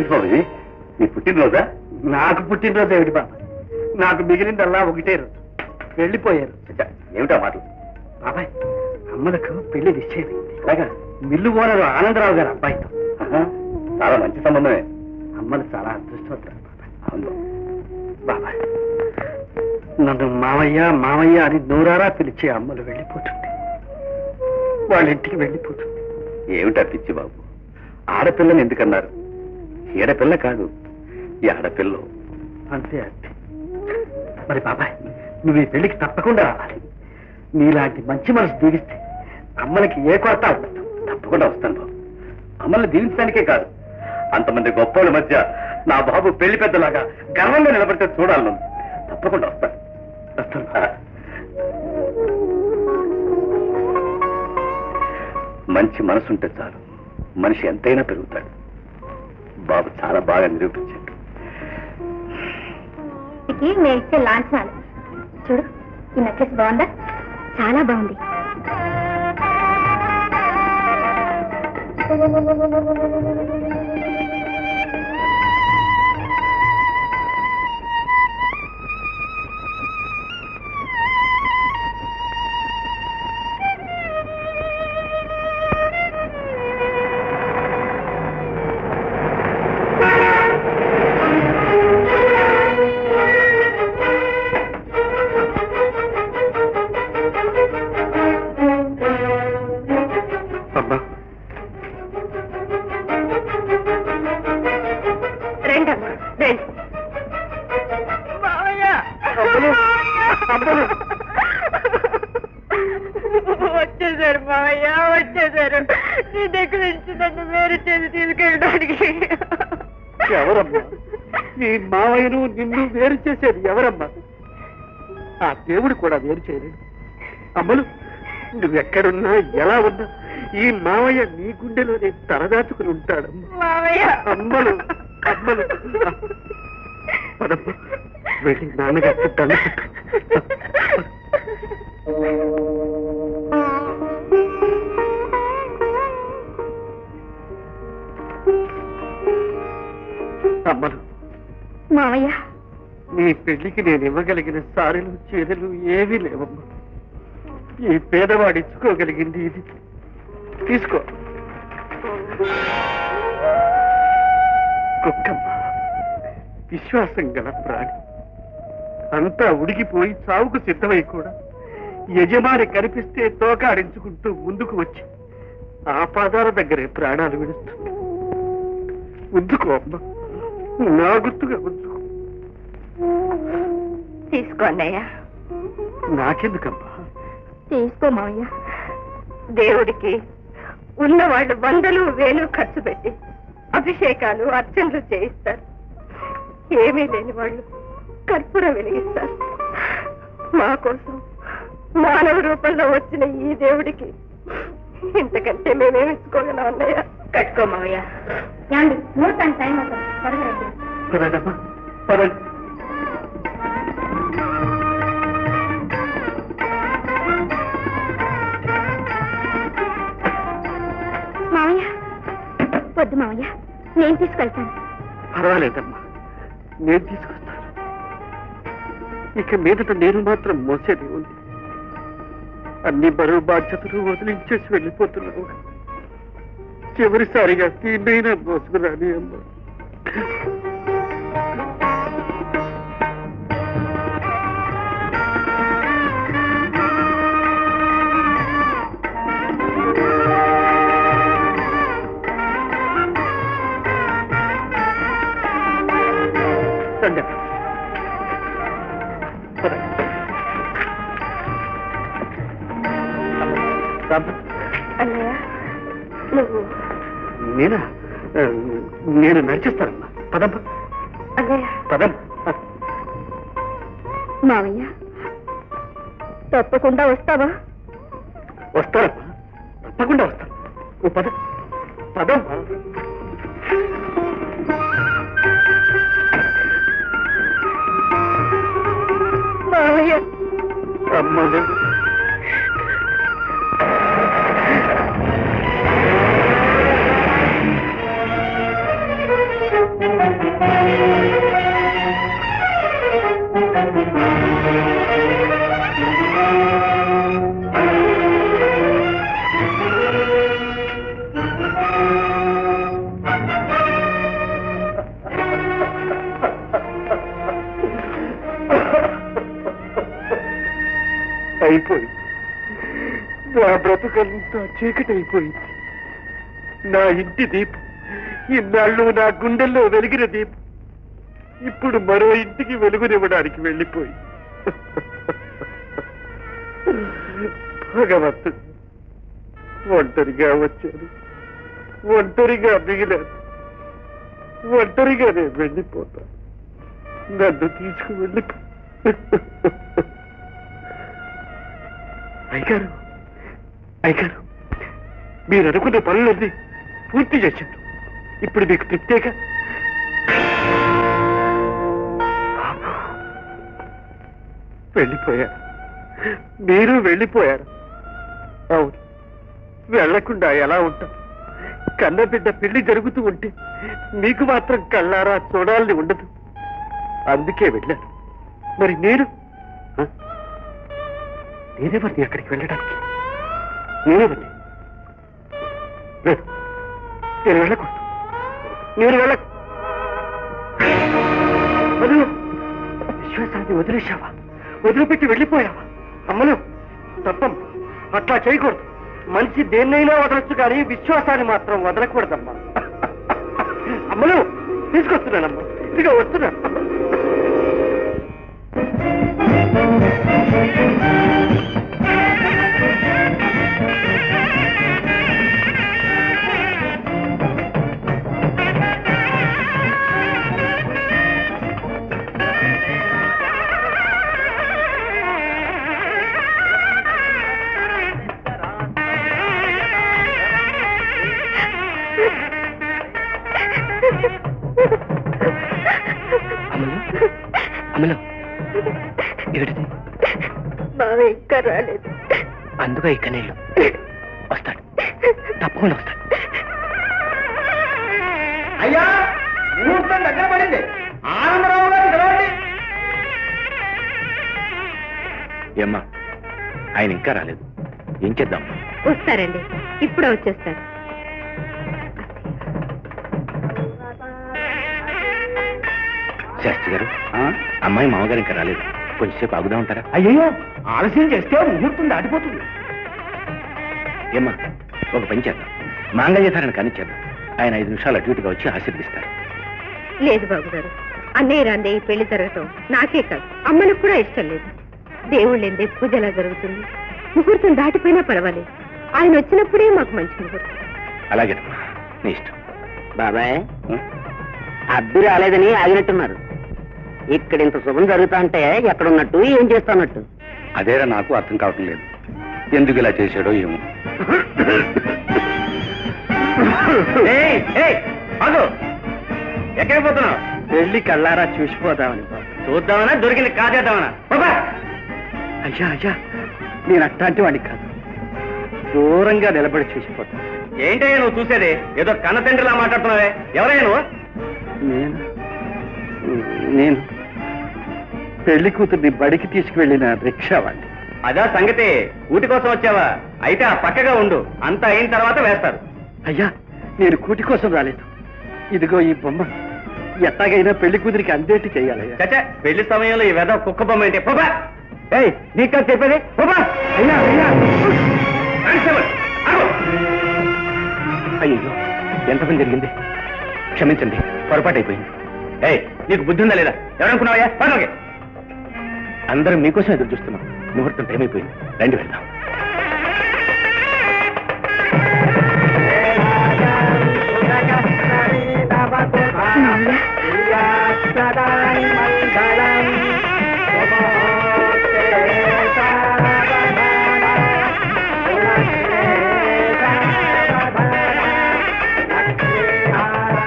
ఏమిటి బాబు ఇది? నీ పుట్టినరోజా? నాకు పుట్టినరోజు ఏమిటి బాబా, నాకు మిగిలిందల్లా ఒకటే రోజు, వెళ్ళిపోయారు. ఏమిటా మాటలు? బాబాయ్, అమ్మలకు పెళ్లి నిశ్చయమైంది. అలాగా? మిల్లు ఓనరు ఆనందరావు గారు అబ్బాయితో. చాలా మంచి సంబంధమే. అమ్మలు చాలా అదృష్టవంతులు బాబాయ్. అవును బాబాయ్, నన్ను మామయ్య మామయ్య అని నూరారా పిలిచే అమ్మలు వెళ్ళిపోతుంది, వాళ్ళ ఇంటికి వెళ్ళిపోతుంది. ఏమిటా పిచ్చి బాబు? ఆడపిల్లని ఎందుకన్నారు? ఈడపిల్ల కాదు, ఈ ఆడపిల్ల. అంతే అంతే. మరి బాబాయ్, నువ్వు ఈ పెళ్లికి తప్పకుండా రావాలి. నీలాంటి మంచి మనసు దీవిస్తే అమ్మలకి ఏ కొరత ఉండదు. తప్పకుండా వస్తాను బాబు. అమ్మల్ని దీవించడానికే కాదు, అంతమంది గొప్పల మధ్య నా బాబు పెళ్లి పెద్దలాగా గర్వంగా నిలబడితే చూడాలను. తప్పకుండా వస్తాను. మంచి మనసుంటే చాలు, మనిషి ఎంతైనా పెరుగుతాడు. బాబు చాలా బాగా నిరూపించాడు. నేను ఇచ్చే లాంఛనాలు చూడు. ఈ నెక్లెస్ బాగుందా? చాలా బాగుంది. వచ్చేసారు మావయ్య, వచ్చేసారు. నీ దగ్గర నుంచి నన్ను వేరు చేసి తీసుకెళ్ళడానికి. ఎవరమ్మా నీ మావయ్యను నిన్ను వేరు చేసేది? ఎవరమ్మా? ఆ దేవుడు కూడా వేరు చేయలేడు. అమ్మలు, నువ్వెక్కడున్నా ఎలా ఉన్నా ఈ మావయ్య నీ గుండెలోనే తలదాచుకుని ఉంటాడమ్మా. అమ్మలు అమ్మలు, పదమ్మా వెళ్ళి నాన్నగారికి తల్లి. అమ్మలు, మావయ్య, నీ పెళ్లికి నేను ఇవ్వగలిగిన సారెలు చీరలు ఏవీ లేవమ్మా. ఈ పేదవాడు ఇచ్చుకోగలిగింది ఇది. తీసుకో. కుక్కమ్మ విశ్వాసం గల ప్రాణి. అంతా ఉడికిపోయి చావుకు సిద్ధమై కూడా యజమాని కనిపిస్తే తోకాడించుకుంటూ ముందుకు వచ్చి ఆ పాదాల దగ్గరే ప్రాణాలు విడుస్తుంది. ఉంచుకో అమ్మ, నా గుర్తుగా ఉంచుకో. తీసుకో అన్నయ్య. నాకెందుకమ్మా? తీసుకో మావయ్య. దేవుడికి ఉన్నవాళ్ళు వందలు వేలు ఖర్చు పెట్టి అభిషేకాలు అర్చనలు చేయిస్తారు. ఏమీ లేని వాళ్ళు కర్పూరం వెలిగిస్తారు. మా కోసం మానవ రూపంలో వచ్చిన ఈ దేవుడికి ఇంతకంటే మేమేమి ఇచ్చుకోగలం అన్నయ్య. కట్టుకో మావయ్య. ఏమండి, ముహూర్తానికి టైం అవుతుంది, త్వరగా రండి. పదండమ్మా, పదండి. మావయ్య వద్దు మావయ్య, నేను తీసుకెళ్తాను. పర్వాలేదమ్మా, నేను తీసుకొస్తాను. ఇక మీదట నేను మాత్రం మోసేది ఉంది. అన్ని బరువు బాధ్యతలు వదిలించేసి వెళ్ళిపోతున్నావు. చివరిసారిగా తీనైనా మోసుకురాని అమ్మా. అన్నయ్య, నువ్వు నేనా? నేను నడిచిస్తానమ్మా. పదమ్మా. అన్నయ్య, పదమ్మా. మావయ్య తప్పకుండా వస్తావా? వస్తానమ్మా, తప్పకుండా వస్తాను. ఓ పద, పదమ్మా. మావయ్య. అమ్మా, బ్రతుకంతా చీకటైపోయింది. నా ఇంటి దీపం, ఇన్నాళ్ళు నా గుండెల్లో వెలిగిన దీపం, ఇప్పుడు మరో ఇంటికి వెలుగునివ్వడానికి వెళ్ళిపోయి. భగవంతుడు, ఒంటరిగా వచ్చాను, ఒంటరిగా మిగిలాను, ఒంటరిగా నేను వెళ్ళిపోతాను. నన్ను తీసుకువెళ్ళిపో. అయ్యగారు, అయ్యగారు, మీరు అనుకున్న పనులన్నీ పూర్తి చేశారు. ఇప్పుడు మీకు తృప్తేగా? వెళ్ళిపోయారు, మీరు వెళ్ళిపోయారు. అవును, వెళ్లకుండా ఎలా ఉంటాం? కన్నబిడ్డ పెళ్లి జరుగుతూ ఉంటే మీకు మాత్రం కళ్ళారా చూడాలని ఉండదు, అందుకే వెళ్ళారు. మరి నేనేమని అక్కడికి వెళ్ళడానికి? నేనేమని? నేను వెళ్ళకూడదు, నేను వెళ్ళకు. వదిలు, విశ్వాసాన్ని వదిలేశావా? వదిలిపెట్టి వెళ్ళిపోయావా? అమ్మలు, తప్పం, అట్లా చేయకూడదు. మనిషి దేన్నైనా వదలొచ్చు కానీ విశ్వాసాన్ని మాత్రం వదలకూడదమ్మా. అమ్మలు, తీసుకొస్తున్నానమ్మా, ఇదిగా వస్తున్నా. అమలు, ఏమిటిది? బావ ఇంకా రాలేదు. అందుగా ఇక్క నీళ్ళు వస్తాడు, తప్పకుండా వస్తాడు. అయ్యా, ముహూర్తం దగ్గర పడింది. ఆనందరావు గారు గెలవండి. ఏమ్మా, ఆయన ఇంకా రాలేదు, ఏం చేద్దాం? వస్తారండి, ఇప్పుడే వచ్చేస్తారు. శాస్త్రి గారు, అమ్మాయి మామగారు ఇంకా రాలేదు, కొంచెంసేపు ఆగుదా ఉంటారా? అయ్యో, ఆలస్యం చేస్తే ముహూర్తం దాటిపోతుంది. ఏమ్మా, ఒక పని చేద్దాం, మాంగళ్యధారణ కానిచ్చేద్దాం. ఆయన 5 నిమిషాలు అటు ఇటుగా వచ్చి ఆశీర్వదిస్తారు. లేదు బాబు గారు, అన్నయ్య రాందే ఈ పెళ్లి జరగటం నాకే కాదు, అమ్మలకు కూడా ఇష్టం లేదు. దేవుళ్ళు ఎందే పూజ ఎలా జరుగుతుంది? ముహూర్తం దాటిపోయినా పర్వాలేదు, ఆయన వచ్చినప్పుడే మాకు మంచి ముహూర్తం. అలాగేనమ్మా, నీ ఇష్టం. బాబాయ్, అబ్బి రాలేదని ఆగినట్టున్నారు. ఇక్కడ ఇంత శుభం జరుగుతా అంటే ఎక్కడున్నట్టు, ఏం చేస్తున్నట్టు? అదేరా నాకు అర్థం కావటం లేదు, ఎందుకు ఇలా చేశాడో ఏమో. ఎక్కడికి పోతున్నావు? వెళ్ళి కళ్ళారా చూసిపోదామని. చూద్దామనా, దొరికింది కాజేద్దామనా? అయ్యా అయ్యా, నేను అట్లాంటి వాడిని కాదు, దూరంగా నిలబడి చూసిపోతాను. ఏంటయ్యా నువ్వు చూసేది? ఏదో కన్న తండ్రిలా మాట్లాడుతున్నావే, ఎవరయ్యా నువ్వు? నేను పెళ్లి కూతుర్ని బడికి తీసుకువెళ్ళిన రిక్షా వాడిని. అదా సంగతి, కూటి కోసం వచ్చావా? అయితే ఆ పక్కగా ఉండు, అంతా అయిన తర్వాత వేస్తారు. అయ్యా, నేను కూటి కోసం రాలేదు. ఇదిగో ఈ బొమ్మ, ఎట్టాగైనా పెళ్లి కూతురికి అందేటి చెయ్యాలయ్యా. చచ్చా, పెళ్లి సమయంలో ఈ వెద కుక్క బొమ్మ ఏంటి? పోబా! ఏయ్, నీకు చెప్పేది పోబా! అయ్యా అయ్యా, అయ్యో, ఎంత పని జరిగింది, క్షమించండి, పొరపాటు అయిపోయింది. ఏయ్, నీకు బుద్ధి ఉందా లేదా? ఎవరనుకున్నావయ్యా? పర్వాగే, అందరం మీకోసం ఎదురు చూస్తున్నాం. ముహూర్తం టైం అయిపోయింది, రండి వెళ్దాం.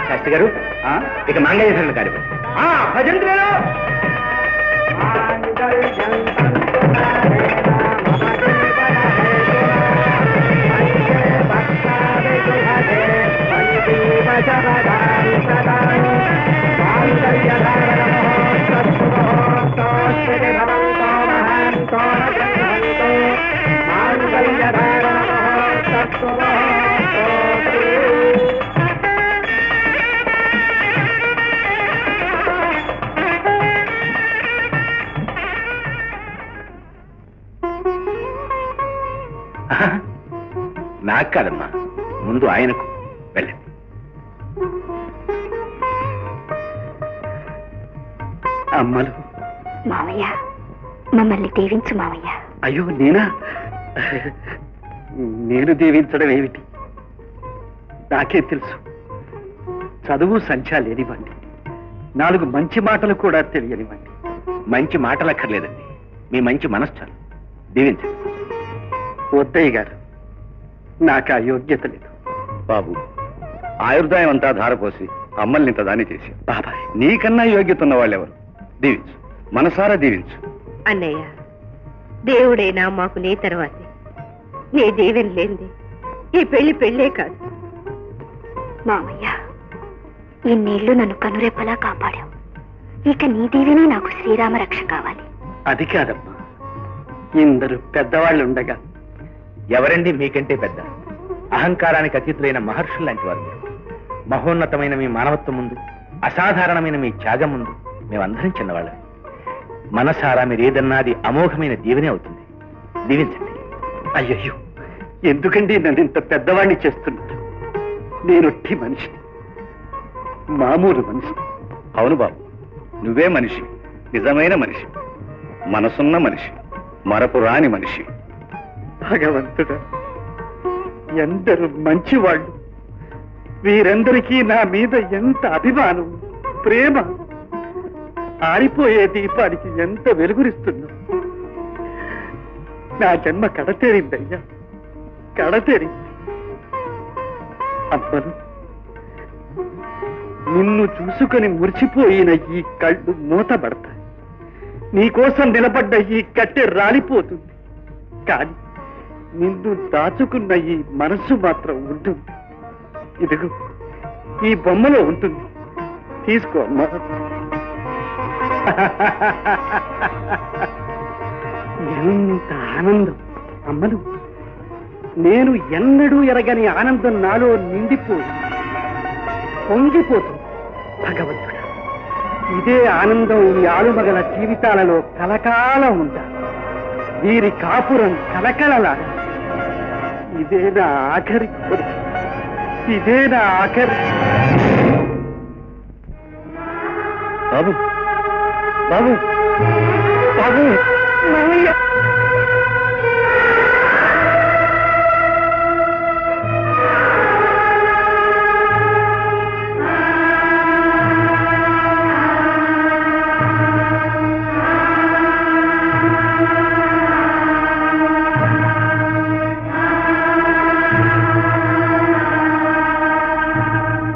శాస్త్రి గారు, ఇక మాంగళ్యధారణ కార్యక్రమం. భజంత్రులు నాకు కాదమ్మా, ముందు ఆయనకు. వెళ్ళండి. అమ్మలు. మావయ్య, మమ్మల్ని దీవించు మావయ్య. అయ్యో నేనా? నేను దీవించడం ఏమిటి? నాకే తెలుసు. చదువు సంఖ్య లేనివ్వండి, 4 మంచి మాటలు కూడా తెలియనివ్వండి. మంచి మాటలు అక్కర్లేదండి, మీ మంచి మనసు చాలు. దీవించండి. వద్దయ్య గారు, నాకు ఆ యోగ్యత లేదు. బాబు, ఆయుర్దాయం అంతా ధారపోసి అమ్మల్ని ఇంత దాని చేసి బాబాయ్, నీకన్నా యోగ్యత ఉన్న వాళ్ళెవరు? దీవించు, మనసారా దీవించు. అన్నయ్య, దేవుడైనా మాకు నీ తర్వాతే. నీ దీవెన లేనిది ఈ పెళ్లే కాదు. మామయ్య, ఇన్నేళ్లు నన్ను కనురెప్పలా కాపాడావు. ఇక నీ దీవెనే నాకు శ్రీరామ రక్ష కావాలి. అది కాదమ్మా, ఇందరు పెద్దవాళ్ళు ఉండగా. ఎవరండి మీకంటే పెద్ద? అహంకారానికి అతీతులైన మహర్షులు లాంటి వారు మీరు. మహోన్నతమైన మీ మానవత్వం ముందు, అసాధారణమైన మీ త్యాగం ముందు మేమందరం చిన్నవాళ్ళం. మనసారా మీరు ఏదన్నాది అమోఘమైన దీవెనే అవుతుంది. దీవించండి. అయ్యయ్యో, ఎందుకండి నన్ను ఇంత పెద్దవాణ్ణి చేస్తున్నారు? నేనొట్టి మనిషిని, మామూలు మనిషి. అవును బాబు, నువ్వే మనిషి, నిజమైన మనిషి, మనసున్న మనిషి, మరపు రాని మనిషి. భగవంతుడా, ఎందరు మంచివాళ్ళు! వీరందరికీ నా మీద ఎంత అభిమానం, ప్రేమ! ఆరిపోయే దీపానికి ఎంత వెలుగురిస్తున్నా. నా జన్మ కడతేరిందయ్యా, కడతేరింది. అమ్మను, నిన్ను చూసుకొని మురిసిపోయిన ఈ కళ్ళు మూతబడతాయి. నీకోసం నిలబడ్డ ఈ కట్టె రాలిపోతుంది. కానీ నిన్ను దాచుకున్న ఈ మనస్సు మాత్రం ఉంటుంది. ఇదిగో ఈ బొమ్మలో ఉంటుంది, తీసుకో అమ్మా. ఎంత ఆనందం అమ్మలు! నేను ఎన్నడూ ఎరగని ఆనందం నాలో నిండిపోయి పొంగిపోతుంది. భగవంతుడా, ఇదే ఆనందం ఈ ఆలుమగల జీవితాలలో కలకాలం ఉండాలి. వీరి కాపురం కలకలలాగా. ఇదే నా ఆఖరి కోరిక, ఇదే నా ఆఖరి. బాబు, బాబు, బాబు! మావయ్య,